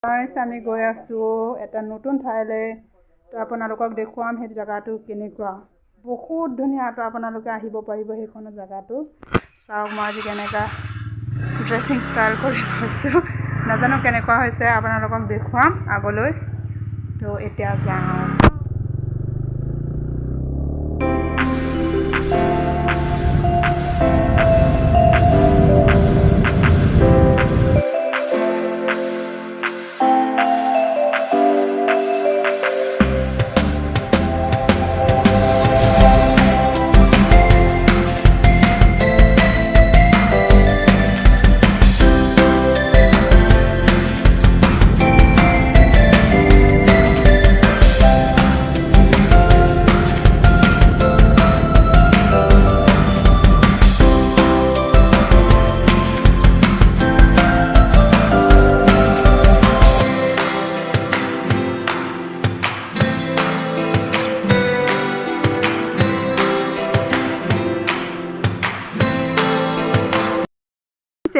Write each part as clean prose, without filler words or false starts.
আমি গৈ আছোঁ এটা নতুন ঠাইলৈ তো আপোনালোকক দেখুৱাম সেই জেগাটো কেনেকুৱা বহুত ধুনীয়া তো আপোনালোকে আহিব পাৰিব সেইখন জেগাটো চাওক মই আজি কেনেকুৱা ড্ৰেছিং ষ্টাইল কৰি লৈছোঁ নাজানো কেনেকুৱা হৈছে আপোনালোকক দেখুৱাম আগলৈ তো এতিয়া যাওঁ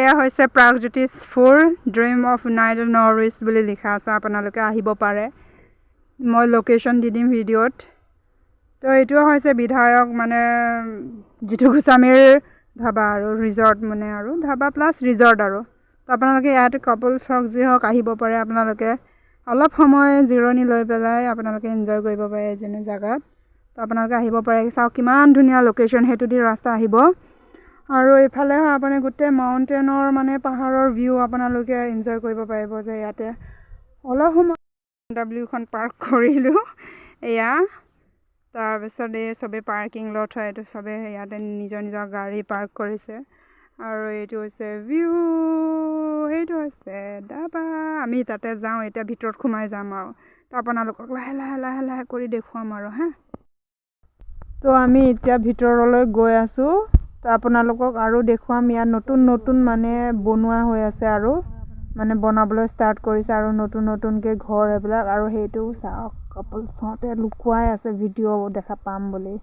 এয়া হৈছে Pragjyotishpur dream of night north east বুলি লিখা আছে আপোনালোকে আহিব পাৰে মই লোকেশ্যন দি দিম ভিডিঅ'ত তো এইটো হৈছে বিধায়ক মানে জিতু গোস্বামীৰ ধাবা আৰু ৰিজৰ্ট মানে আৰু ধাবা প্লাছ ৰিজৰ্ট আৰু তো আপোনালোকে ইয়াতে কাপলছ হওক যি হওক আহিব পাৰে আপোনালোকে অলপ সময় জিৰণি লৈ পেলাই আপোনালোকে এনজয় কৰিব পাৰে যেনে জেগাত তো আপোনালোকে আহিব পাৰে চাওক কিমান ধুনীয়া লোকেশ্যন সেইটো দি ৰাস্তা আহিব আৰু এইফালে আপুনি গোটেই মাউণ্টেইনৰ মানে পাহাৰৰ ভিউ আপোনালোকে এনজয় কৰিব পাৰিব যে ইয়াতে অলপ সময় ডাব্লিউখন পাৰ্ক কৰিলোঁ এয়া তাৰপিছত এই চবেই পাৰ্কিং লট হয় এইটো চবেই ইয়াতে নিজৰ নিজৰ গাড়ী পাৰ্ক কৰিছে আৰু এইটো হৈছে ভিউ সেইটো হৈছে ধাবা আমি তাতে যাওঁ এতিয়া ভিতৰত সোমাই যাম আৰু তো আপোনালোকক লাহে লাহে লাহে লাহে কৰি দেখুৱাম আৰু হা তো আমি এতিয়া ভিতৰলৈ গৈ আছোঁ তো আপোনালোকক আৰু দেখুৱাম ইয়াত নতুন নতুন মানে বনোৱা হৈ আছে আৰু মানে বনাবলৈ ষ্টাৰ্ট কৰিছে আৰু নতুন নতুনকৈ ঘৰ এইবিলাক আৰু সেইটো চাওক কাপল চাওঁতে লুকুৱাই আছে ভিডিঅ' দেখা পাম বুলি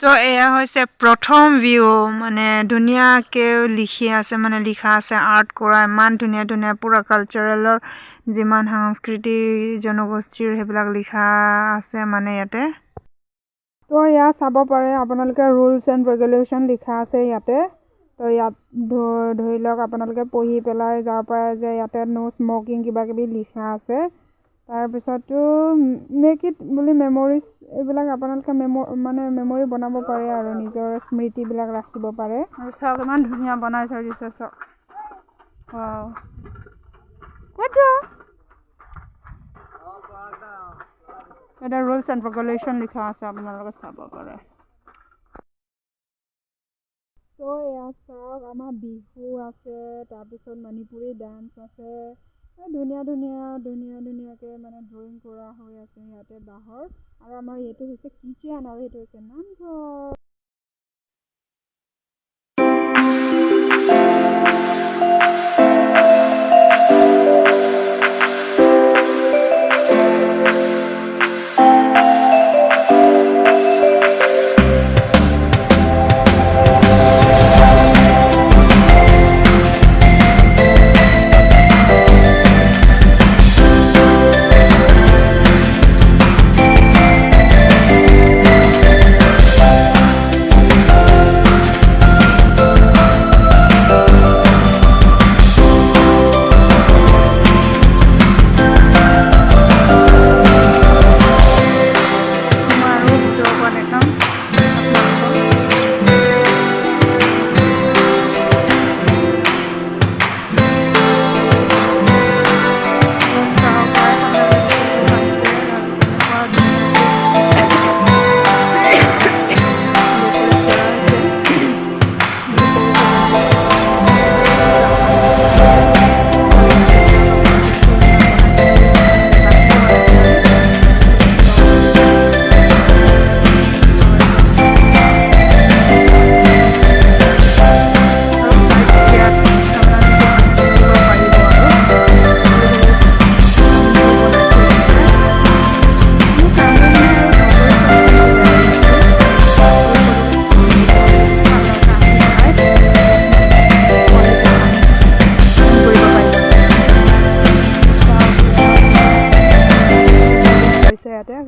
তো এয়া হৈছে প্ৰথম ভিউ মানে ধুনীয়াকৈ লিখা আছে আৰ্ট কৰা ইমান ধুনীয়া ধুনীয়া পুৰা কালচাৰেলৰ যিমান সংস্কৃতি জনগোষ্ঠীৰ সেইবিলাক লিখা আছে মানে ইয়াতে তো ইয়াত চাব পাৰে আপোনালোকে ৰুলছ এণ্ড ৰেগুলেশ্যন লিখা আছে ইয়াতে তো ইয়াত ধৰি লওক আপোনালোকে পঢ়ি পেলাই যাব পাৰে যে ইয়াতে ন' স্মকিং কিবা কিবি লিখা আছে তাৰপিছতো মেক ইট বুলি মেমৰিজ এইবিলাক আপোনালোকে মেমৰি বনাব পাৰে আৰু নিজৰ স্মৃতিবিলাক ৰাখিব পাৰে আৰু চাওক ইমান ধুনীয়া বনাই থৈ দিছে চাওক এটা ৰুলছ এণ্ড ৰেগুলেশ্যন লিখা আছে আপোনালোকে চাব পাৰে তো এয়া চাওক আমাৰ বিহু আছে তাৰপিছত মণিপুৰী ডান্স আছে ধুনীয়া ধুনীয়াকৈ মানে ড্ৰয়িং কৰা হৈ আছে ইয়াতে বাঁহৰ আৰু আমাৰ এইটো হৈছে কিচেন আৰু এইটো হৈছে নামঘৰ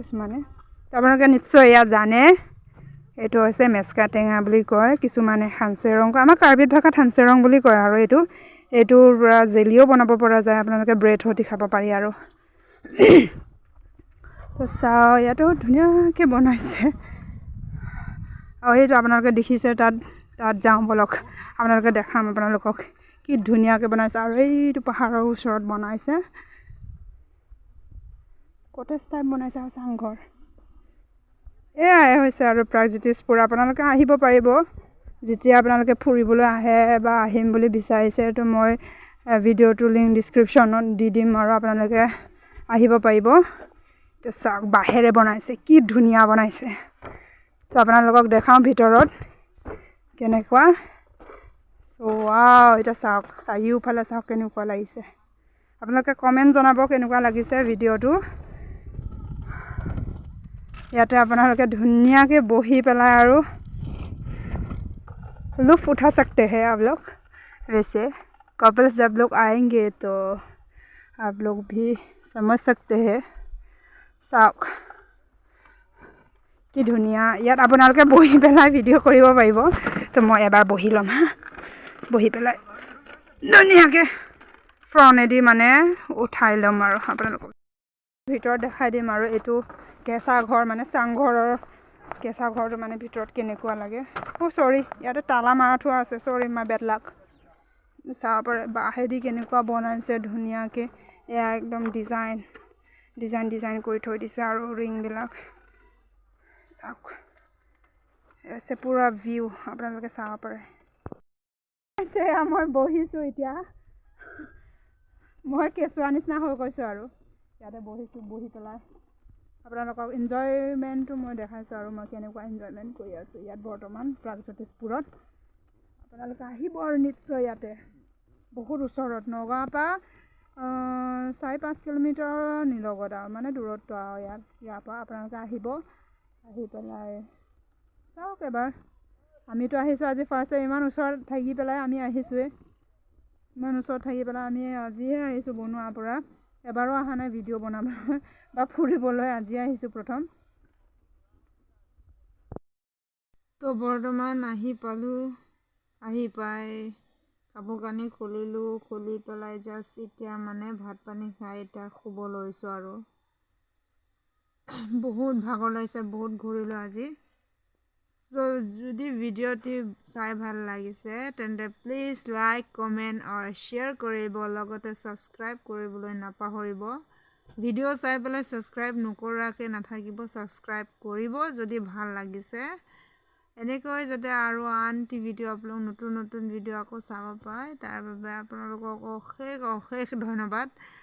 কিছুমানে তো আপোনালোকে নিশ্চয় ইয়াত জানে এইটো হৈছে মেচকা টেঙা বুলি কয় কিছুমানে হানচেৰং কয় আমাৰ কাৰ্বি ভাষাত হানচেৰং বুলি কয় আৰু এইটোৰ পৰা জেলিও বনাব পৰা যায় আপোনালোকে ব্ৰেড সৈতে খাব পাৰি আৰু তো চাওঁ ইয়াতো ধুনীয়াকৈ বনাইছে আৰু সেইটো আপোনালোকে দেখিছে তাত যাওঁ বলক আপোনালোকে দেখাম আপোনালোকক কি ধুনীয়াকৈ বনাইছে আৰু এইটো পাহাৰৰ ওচৰত বনাইছে কটেজ টাইপ বনাইছে আৰু চাংঘৰ এয়াই হৈছে আৰু প্ৰাগজ্যোতিষপুৰ আপোনালোকে আহিব পাৰিব যেতিয়া আপোনালোকে ফুৰিবলৈ আহে বা আহিম বুলি বিচাৰিছে তো মই ভিডিঅ'টো লিংক ডিছক্ৰিপশ্যনত দি দিম আৰু আপোনালোকে আহিব পাৰিব তো চাওক বাঁহেৰে বনাইছে কি ধুনীয়া বনাইছে তো আপোনালোকক দেখাওঁ ভিতৰত কেনেকুৱা ৱাও এটা চাওক চাৰিওফালে চাওক কেনেকুৱা লাগিছে আপোনালোকে কমেণ্ট জনাব কেনেকুৱা লাগিছে ভিডিঅ'টো ইয়াতে আপোনালোকে ধুনীয়াকৈ বহি পেলাই আৰু लुत्फ उठा सकते हैं आप लोग वैसे कपल्स जब लोग आएंगे तो आप लोग भी समझ सकते हैं চাওক কি ধুনীয়া ইয়াত আপোনালোকে বহি পেলাই ভিডিঅ' কৰিব পাৰিব তো মই এবাৰ বহি ল'ম হা বহি পেলাই ধুনীয়াকৈ ফ্ৰণ্টেদি মানে উঠাই ল'ম আৰু আপোনালোকক ভিতৰত দেখাই দিম আৰু এইটো কেঁচা ঘৰ মানে চাংঘৰৰ কেঁচা ঘৰটো মানে ভিতৰত কেনেকুৱা লাগে চৰি ইয়াতে তালা মাৰা থোৱা আছে চৰি মাই বেড লাক চাব পাৰে বাঁহেদি কেনেকুৱা বনাইছে ধুনীয়াকৈ এয়া একদম ডিজাইন কৰি থৈ দিছে আৰু ৰিংবিলাক চাওক আছে পুৰা ভিউ আপোনালোকে চাব পাৰে মই বহিছোঁ এতিয়া মই কেঁচুৱা নিচিনা হৈ গৈছোঁ আৰু ইয়াতে বহি পেলাই আপোনালোকক এনজয়মেণ্টটো মই দেখাইছোঁ আৰু মই কেনেকুৱা এনজয়মেণ্ট কৰি আছোঁ ইয়াত বৰ্তমান প্ৰাগজ্যোতিষপুৰত আপোনালোকে আহিব আৰু নিশ্চয় ইয়াতে বহুত ওচৰত নগাঁৱৰ পৰা 4-5 কিলোমিটাৰ নিলগত আৰু মানে দূৰত্ব আৰু ইয়াৰ পৰা আপোনালোকে আহিব আহি পেলাই চাওক এবাৰ আমিতো আহিছোঁ আজি ফাৰ্ষ্ট ইমান ওচৰত থাকি পেলাই আমি আহিছোঁৱে ইমান ওচৰত থাকি পেলাই আমি আজিহে আহিছোঁ বনোৱাৰ পৰা এবাৰো অহা নাই ভিডিঅ' বনাবলৈ বা ফুৰিবলৈ আজি আহিছোঁ প্ৰথম তো বৰ্তমান আহি পালোঁ আহি পাই কাপোৰ কানি খুলি পেলাই জাষ্ট এতিয়া মানে ভাত পানী খাই এতিয়া শুব লৈছোঁ আৰু বহুত ভাগৰ লাগিছে বহুত ঘূৰিলোঁ আজি যদি ভিডিঅ'টি চাই ভাল লাগিছে তেন্তে প্লিজ লাইক কমেণ্ট আৰু শ্বেয়াৰ কৰিব লগতে ছাবস্ক্ৰাইব কৰিবলৈ নাপাহৰিব ভিডিঅ' চাই পেলাই ছাবস্ক্ৰাইব নকৰাকৈ নাথাকিব ছাবস্ক্ৰাইব কৰিব যদি ভাল লাগিছে এনেকৈ যাতে আৰু আনটি ভিডিঅ' আপোনালোক নতুন ভিডিঅ' আকৌ চাব পায় তাৰ বাবে আপোনালোকক অশেষ ধন্যবাদ